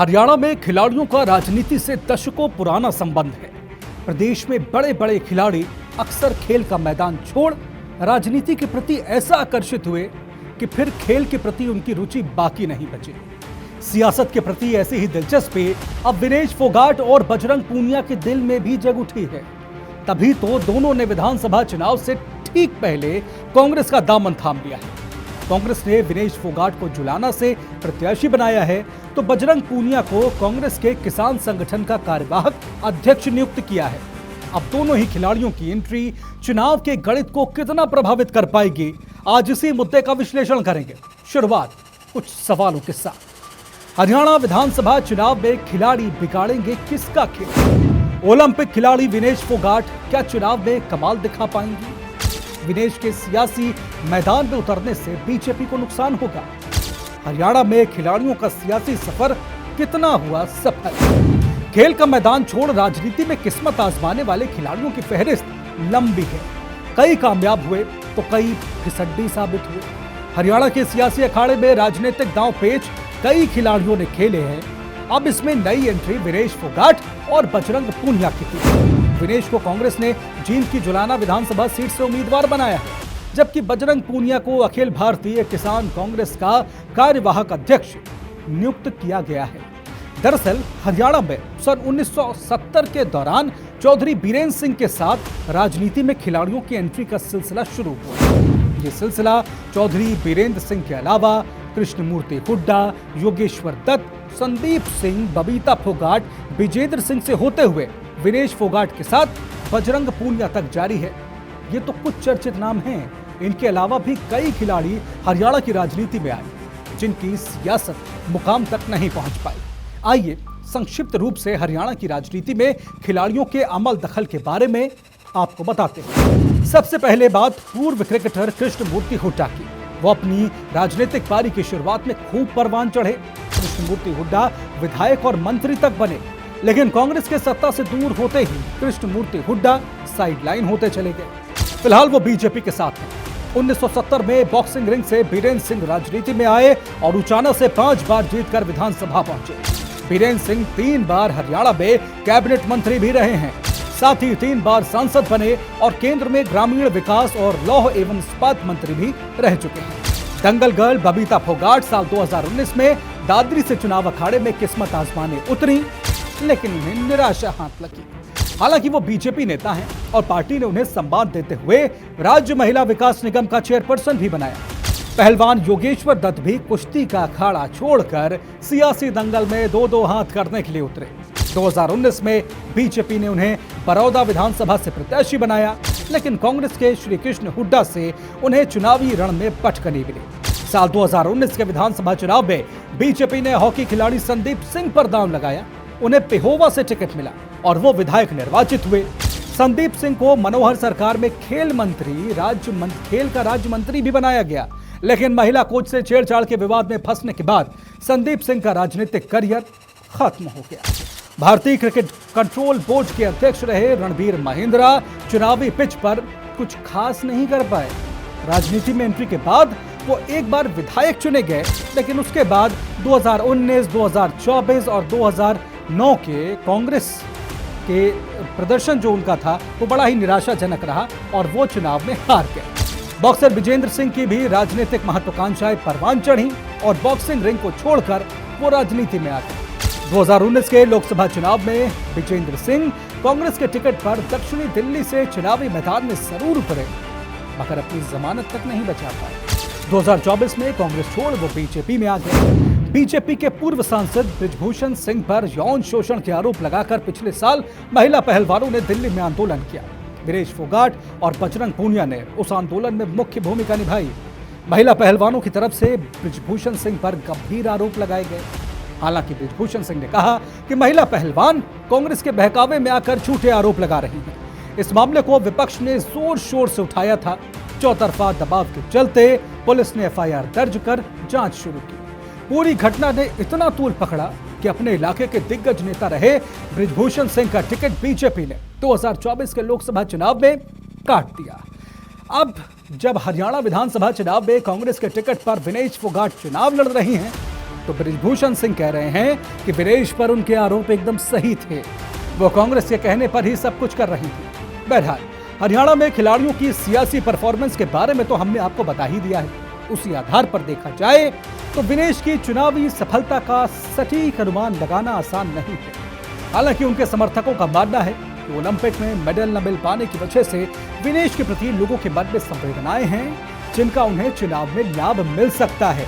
हरियाणा में खिलाड़ियों का राजनीति से दशकों पुराना संबंध है। प्रदेश में बड़े बड़े खिलाड़ी अक्सर खेल का मैदान छोड़ राजनीति के प्रति ऐसा आकर्षित हुए कि फिर खेल के प्रति उनकी रुचि बाकी नहीं बची। सियासत के प्रति ऐसी ही दिलचस्पी अब विनेश फोगाट और बजरंग पूनिया के दिल में भी जग उठी है। तभी तो दोनों ने विधानसभा चुनाव से ठीक पहले कांग्रेस का दामन थाम लिया है। कांग्रेस ने विनेश फोगाट को जुलाना से प्रत्याशी बनाया है तो बजरंग पूनिया को कांग्रेस के किसान संगठन का कार्यवाहक अध्यक्ष नियुक्त किया है। अब दोनों ही खिलाड़ियों की एंट्री चुनाव के गणित को कितना प्रभावित कर पाएगी, आज इसी मुद्दे का विश्लेषण करेंगे। शुरुआत कुछ सवालों के साथ। हरियाणा विधानसभा चुनाव में खिलाड़ी बिगाड़ेंगे किसका खेल? ओलंपिक खिलाड़ी विनेश फोगाट क्या चुनाव में कमाल दिखा पाएंगी? विनेश के सियासी मैदान में उतरने से बीजेपी को नुकसान होगा। हरियाणा में खिलाड़ियों का सियासी सफर कितना हुआ सफल? खेल का मैदान छोड़ राजनीति में किस्मत आजमाने वाले खिलाड़ियों की फहरिस्त लंबी है। कई कामयाब हुए तो कई फिसड्डी साबित हुए। हरियाणा के सियासी अखाड़े में राजनीतिक दांव पेच कई खिलाड़ियों ने खेले हैं। अब इसमें नई एंट्री विनेश फोगाट और बजरंग पूनिया की थी। विनेश को कांग्रेस ने जींद की जुलाना विधानसभा सीट से उम्मीदवार बनाया है, जबकि बजरंग पूनिया को अखिल भारतीय किसान कांग्रेस का कार्यवाहक अध्यक्ष नियुक्त किया गया है। दरअसल हरियाणा में सन 1970 के दौरान चौधरी बीरेंद्र सिंह के साथ राजनीति में खिलाड़ियों की एंट्री का सिलसिला शुरू हुआ। ये सिलसिला चौधरी बीरेंद्र सिंह के अलावा कृष्णमूर्ति हुड्डा, योगेश्वर दत्त, संदीप सिंह, बबीता फोगाट, विजेंद्र सिंह से होते हुए विनेश फोगाट के साथ बजरंग पूनिया तक जारी है। ये तो कुछ चर्चित नाम हैं। इनके अलावा भी कई खिलाड़ी हरियाणा की राजनीति में आए, जिनकी सियासत मुकाम तक नहीं पहुंच पाई। आइए संक्षिप्त रूप से हरियाणा की राजनीति में खिलाड़ियों के अमल दखल के बारे में आपको बताते हैं। सबसे पहले बात पूर्व क्रिकेटर कृष्णमूर्ति हुड्डा की। वो अपनी राजनीतिक पारी की शुरुआत में खूब परवान चढ़े। कृष्णमूर्ति हुड्डा विधायक और मंत्री तक बने, लेकिन कांग्रेस के सत्ता से दूर होते ही कृष्णमूर्ति हुड्डा साइडलाइन होते चले गए। फिलहाल वो बीजेपी के साथ हैं। 1970 में बॉक्सिंग रिंग से बीरेंद्र सिंह राजनीति में आए और उचाना से 5 बार जीतकर विधानसभा पहुंचे। बीरेंद्र सिंह 3 बार हरियाणा में कैबिनेट मंत्री भी रहे हैं। साथ ही 3 बार सांसद बने और केंद्र में ग्रामीण विकास और लौह एवं इस्पात मंत्री भी रह चुके हैं। दंगल गर्ल बबीता फोगाट साल 2019 में दादरी से चुनाव अखाड़े में किस्मत आजमाने उतरी, लेकिन उन्हें निराशा हाथ लगी। हालांकि वो बीजेपी नेता हैं और पार्टी ने उन्हें सम्मान देते हुए राज्य महिला विकास निगम का चेयरपर्सन भी बनाया। पहलवान योगेश्वर दत्त भी कुश्ती का अखाड़ा छोड़कर सियासी दंगल में 2-2 हाथ करने के लिए उतरे। 2019 में बीजेपी ने उन्हें बरौदा विधानसभा से प्रत्याशी बनाया, लेकिन कांग्रेस के श्री कृष्ण हुड्डा से उन्हें चुनावी रण में पटकनी मिली। साल 2019 के विधानसभा चुनाव में बीजेपी ने हॉकी खिलाड़ी संदीप सिंह पर दांव लगाया। उन्हें पेहोवा से टिकट मिला और वो विधायक निर्वाचित हुए। संदीप सिंह को मनोहर सरकार में खेल का राज्य मंत्री भी बनाया गया, लेकिन महिला कोच से छेड़छाड़ के विवाद में फंसने के बाद संदीप सिंह का राजनीतिक करियर खत्म हो गया। भारतीय क्रिकेट कंट्रोल बोर्ड के अध्यक्ष रहे रणबीर महिंद्रा चुनावी पिच पर कुछ खास नहीं कर पाए। राजनीति में एंट्री के बाद वो एक बार विधायक चुने गए, लेकिन उसके बाद 2019, 2024 और 2009 के कांग्रेस के प्रदर्शन जो उनका था वो बड़ा ही निराशाजनक रहा और वो चुनाव में हार गए। बॉक्सर विजेंद्र सिंह की भी राजनीतिक महत्वाकांक्षाएं परवान चढ़ी और बॉक्सिंग रिंग को छोड़कर वो राजनीति में आ गए। 2019 के लोकसभा चुनाव में विजेंद्र सिंह कांग्रेस के टिकट पर दक्षिणी दिल्ली से चुनावी मैदान में जरूर उतरे, मगर अपनी जमानत तक नहीं बचा पाए। 2024 में कांग्रेस छोड़ वो बीजेपी में आ गए। बीजेपी के पूर्व सांसद बृजभूषण सिंह पर यौन शोषण के आरोप लगाकर पिछले साल महिला पहलवानों ने दिल्ली में आंदोलन किया। विनेश फोगाट और बजरंग पूनिया ने उस आंदोलन में मुख्य भूमिका निभाई। महिला पहलवानों की तरफ से बृजभूषण सिंह पर गंभीर आरोप लगाए गए। हालांकि बृजभूषण सिंह ने कहा कि महिला पहलवान कांग्रेस के बहकावे में आकर झूठे आरोप लगा रही हैं। इस मामले को विपक्ष ने जोर शोर से उठाया था। चौतरफा दबाव के चलते पुलिस ने एफआईआर दर्ज कर जांच शुरू की। पूरी घटना ने इतना तूल पकड़ा कि अपने इलाके के दिग्गज नेता रहे बृजभूषण सिंह का टिकट बीजेपी ने 2024 के लोकसभा चुनाव में काट दिया। अब जब हरियाणा विधानसभा चुनाव में कांग्रेस के टिकट पर विनेश फोगाट चुनाव लड़ रही हैं, तो बृजभूषण सिंह कह रहे हैं कि विनेश पर उनके आरोप एकदम सही थे, वो कांग्रेस के कहने पर ही सब कुछ कर रही थी। बहरहाल हरियाणा में खिलाड़ियों की सियासी परफॉर्मेंस के बारे में तो हमने आपको बता ही दिया है। उसी आधार पर देखा जाए तो विनेश की चुनावी सफलता का सटीक अनुमान लगाना आसान नहीं है। हालांकि उनके समर्थकों का मानना है कि ओलंपिक में मेडल न मिल पाने की वजह से विनेश के प्रति लोगों के मन में संवेदनाएं हैं, जिनका उन्हें चुनाव में लाभ मिल सकता है।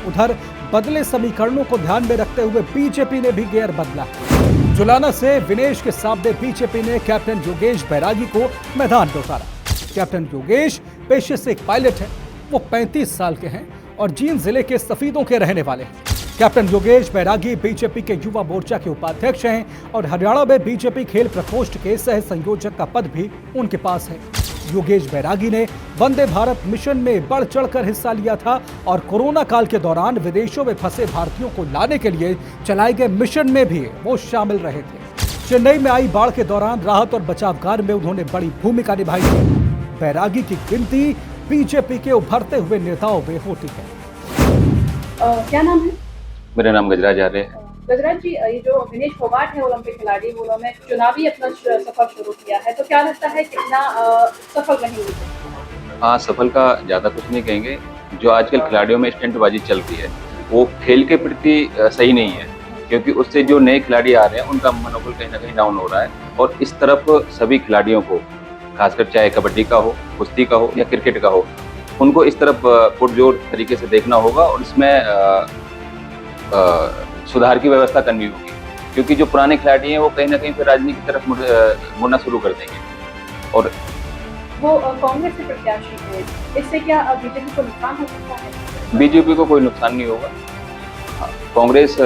उधर बदले समीकरणों को ध्यान में रखते हुए बीजेपी ने भी गियर बदला। जुलाना से विनेश के सामने बीजेपी ने कैप्टन योगेश बैरागी को मैदान में उतारा। कैप्टन योगेश पेशे से एक पायलट है, वो 35 साल के हैं और जींद जिले के सफीदों के रहने वाले हैं। कैप्टन योगेश बैरागी बीजेपी के युवा मोर्चा के उपाध्यक्ष हैं और हरियाणा में बीजेपी खेल प्रकोष्ठ के सह संयोजक का पद भी उनके पास है। योगेश बैरागी ने वंदे भारत मिशन में बढ़ चढ़कर हिस्सा लिया था और कोरोना काल के दौरान विदेशों में फंसे भारतीयों को लाने के लिए चलाए गए मिशन में भी वो शामिल रहे थे। चेन्नई में आई बाढ़ के दौरान राहत और बचाव कार्य में उन्होंने बड़ी भूमिका निभाई थी। बैरागी की गिनती बीजेपी के उभरते हुए नेताओं में होती है। क्या नाम है? मेरा नाम गजराज आर्य है। गजराज जी, ये जो विनेश फोगाट है ओलंपिक खिलाड़ी, उन्होंने चुनावी अपना सफर शुरू किया है, तो क्या लगता है कितना सफल रहेंगे? हाँ, सफल का ज़्यादा कुछ नहीं कहेंगे। जो आजकल खिलाड़ियों में स्टंटबाजी चल रही है वो खेल के प्रति सही नहीं है, क्योंकि उससे जो नए खिलाड़ी आ रहे हैं उनका मनोबल कहीं ना कहीं डाउन हो रहा है। और इस तरफ सभी खिलाड़ियों को, खासकर चाहे कबड्डी का हो, कुश्ती का हो या क्रिकेट का हो, उनको इस तरफ पुरजोर तरीके से देखना होगा और इसमें सुधार की व्यवस्था करनी होगी, क्योंकि जो पुराने खिलाड़ी हैं वो कहीं ना कहीं फिर राजनीति की तरफ मुड़ना शुरू कर देंगे। और वो कांग्रेस के प्रत्याशी है, इससे क्या बीजेपी को नुकसान हो सकता है? बीजेपी को कोई नुकसान नहीं होगा। कांग्रेस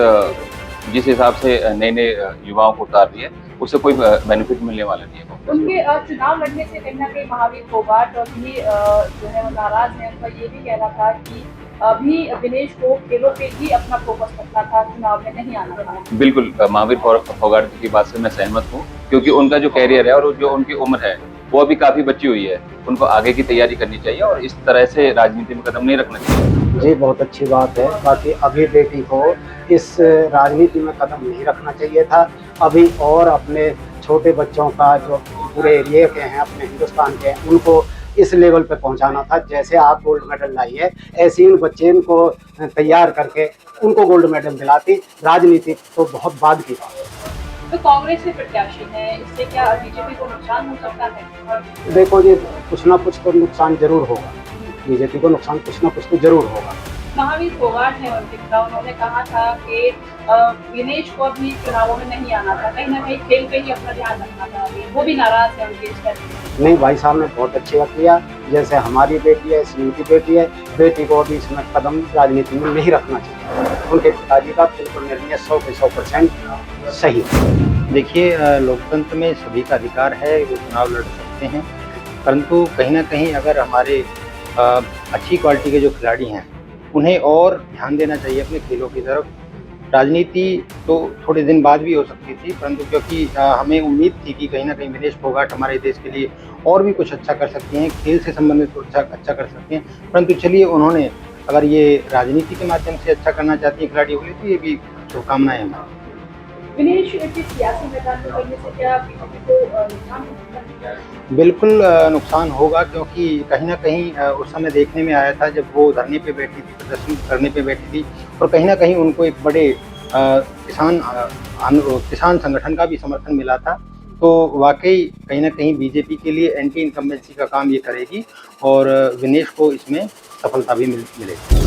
जिस हिसाब से नए नए युवाओं को उतार रही है उससे कोई बेनिफिट मिलने वाला नहीं है। उनके चुनाव लड़ने से कहीं ना कहीं महावीर फोगाट भी जो है वो नाराज है। उनका ये भी कहना था कि अभी विनेश को खेलों पे ही अपना फोकस रखना था, चुनाव में नहीं आना था। बिल्कुल, महावीर फोगाट की बात से मैं सहमत हूँ, क्योंकि उनका जो कैरियर है और जो उनकी उम्र है वो अभी काफी बची हुई है। उनको आगे की तैयारी करनी चाहिए और इस तरह से राजनीति में कदम नहीं रखना चाहिए। जी, बहुत अच्छी बात है। बाकी अभी बेटी को इस राजनीति में कदम नहीं रखना चाहिए था। अभी और अपने छोटे बच्चों का जो पूरे एरिया के हैं, अपने हिंदुस्तान के, उनको इस लेवल पे पहुंचाना था। जैसे आप गोल्ड मेडल लाई है, ऐसे ही उन बच्चे को तैयार करके उनको गोल्ड मेडल दिलाती। राजनीति तो बहुत बाद की बात है। तो कांग्रेस के प्रत्याशी हैं, इससे क्या बीजेपी को नुकसान हो सकता है? देखो जी, कुछ ना कुछ तो नुकसान जरूर होगा। बीजेपी को नुकसान कुछ ना कुछ तो जरूर होगा। महावीर फोगाट है उनके पिता, उन्होंने कहा था कि विनेश को भी चुनावों में नहीं आना था, कहीं ना कहीं खेल पे ही अपना ध्यान रखना था। वो भी नाराज है उनके इस फैसले। नहीं, भाई साहब ने बहुत अच्छी बात किया। जैसे हमारी बेटी है, इसलिए उनकी बेटी है, बेटी को अभी इसमें कदम राजनीति में नहीं रखना चाहिए। उनके पिताजी का बिल्कुल निर्णय 100% सही है। देखिए, लोकतंत्र में सभी का अधिकार है, वो चुनाव लड़ सकते हैं, परंतु कहीं ना कहीं अगर हमारे अच्छी क्वालिटी के जो खिलाड़ी हैं उन्हें और ध्यान देना चाहिए अपने खेलों की तरफ। राजनीति तो थोड़े दिन बाद भी हो सकती थी, परंतु क्योंकि हमें उम्मीद थी कि कहीं ना कहीं विनेश फोगाट हमारे देश के लिए और भी कुछ अच्छा कर सकते हैं, खेल से संबंधित कुछ अच्छा कर सकते हैं, परंतु चलिए, उन्होंने अगर ये राजनीति के माध्यम से अच्छा करना चाहती है खिलाड़ियों के लिए, तो ये भी शुभकामनाएं हैं हमारी। विनेश के सियासी मैदान में करने से क्या बीजेपी को नुकसान हो सकता है? बिल्कुल नुकसान होगा, क्योंकि कहीं ना कहीं उस समय देखने में आया था जब वो धरने पे बैठी थी, प्रदर्शन करने पे बैठी थी, और कहीं ना कहीं उनको एक बड़े किसान संगठन का भी समर्थन मिला था। तो वाकई कहीं ना कहीं बीजेपी के लिए एंटी इनकम्बेंसी का काम ये करेगी और विनेश को इसमें सफलता भी मिलेगी।